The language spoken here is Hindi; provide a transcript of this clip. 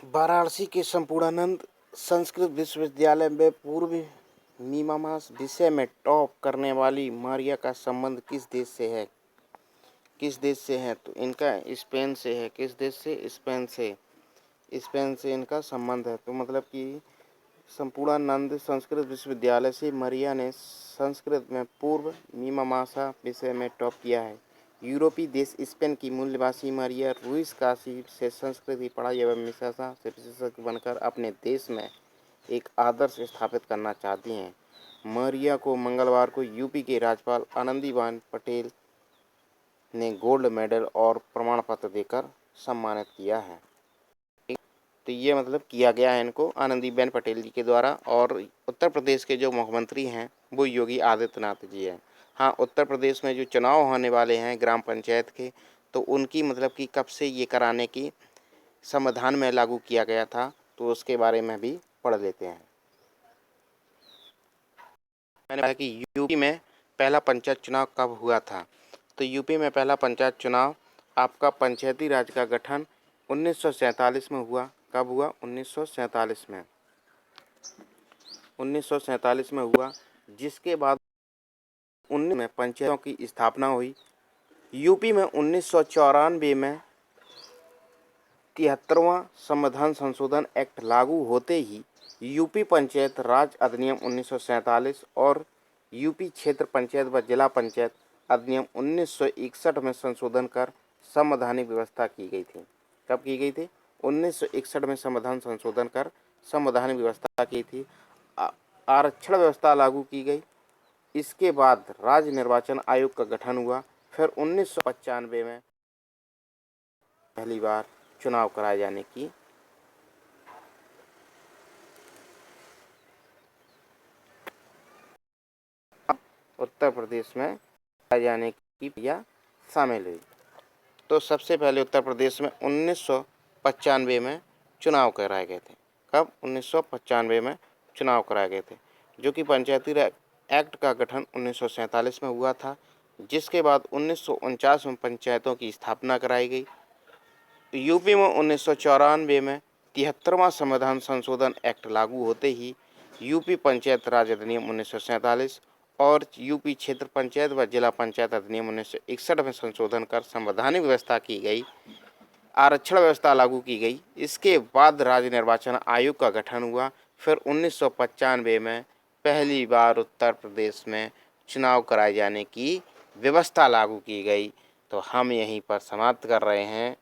वाराणसी के संपूर्णानंद संस्कृत विश्वविद्यालय में पूर्व मीमांसा विषय में टॉप करने वाली मारिया का संबंध किस देश से है? तो इनका स्पेन से है। किस देश से? स्पेन से इनका संबंध है। तो मतलब कि संपूर्णानंद संस्कृत विश्वविद्यालय से मारिया ने संस्कृत में पूर्व मीमांसा विषय में टॉप किया है। यूरोपीय देश स्पेन की मूल निवासी मारिया रुइस काशी से संस्कृत की पढ़ाई एवं मीमांसा से विशेषज्ञ बनकर अपने देश में एक आदर्श स्थापित करना चाहती हैं। मारिया को मंगलवार को यूपी के राज्यपाल आनंदीबेन पटेल ने गोल्ड मेडल और प्रमाण पत्र देकर सम्मानित किया है। तो ये मतलब किया गया है इनको आनंदीबेन पटेल जी के द्वारा। और उत्तर प्रदेश के जो मुख्यमंत्री हैं वो योगी आदित्यनाथ जी हैं। हाँ, उत्तर प्रदेश में जो चुनाव होने वाले हैं ग्राम पंचायत के, तो उनकी मतलब कि कब से ये कराने की संविधान में लागू किया गया था, तो उसके बारे में भी पढ़ लेते हैं। मैंने कहा कि यूपी में पहला पंचायत चुनाव कब हुआ था? तो यूपी में पहला पंचायत चुनाव आपका पंचायती राज का गठन 1947 में हुआ। कब हुआ? 1947 में। 1947 में हुआ, जिसके बाद 19 में पंचायतों की स्थापना हुई। यूपी में 1994 में 73वां संविधान संशोधन एक्ट लागू होते ही यूपी पंचायत राज अधिनियम 1947 और यूपी क्षेत्र पंचायत व जिला पंचायत अधिनियम 1961 में संशोधन कर संवैधानिक व्यवस्था की गई थी। कब की गई थी? 1961 में संविधान संशोधन कर संवैधानिक व्यवस्था की थी। आरक्षण व्यवस्था लागू की गई। इसके बाद राज्य निर्वाचन आयोग का गठन हुआ। फिर 1995 में पहली बार चुनाव कराए जाने की उत्तर प्रदेश में कराए जाने की प्रक्रिया शामिल हुई। तो सबसे पहले उत्तर प्रदेश में 1995 में चुनाव कराए गए थे। कब? 1995 में चुनाव कराए गए थे, जो कि पंचायती एक्ट का गठन 1947 में हुआ था, जिसके बाद 1949 में पंचायतों की स्थापना कराई गई। यूपी में 1994 में 73वां संविधान संशोधन एक्ट लागू होते ही यूपी पंचायत राज अधिनियम 1947 और यूपी क्षेत्र पंचायत व जिला पंचायत अधिनियम 1961 में संशोधन कर संवैधानिक व्यवस्था की गई। आरक्षण व्यवस्था लागू की गई। इसके बाद राज्य निर्वाचन आयोग का गठन हुआ। फिर 1995 में पहली बार उत्तर प्रदेश में चुनाव कराए जाने की व्यवस्था लागू की गई। तो हम यहीं पर समाप्त कर रहे हैं।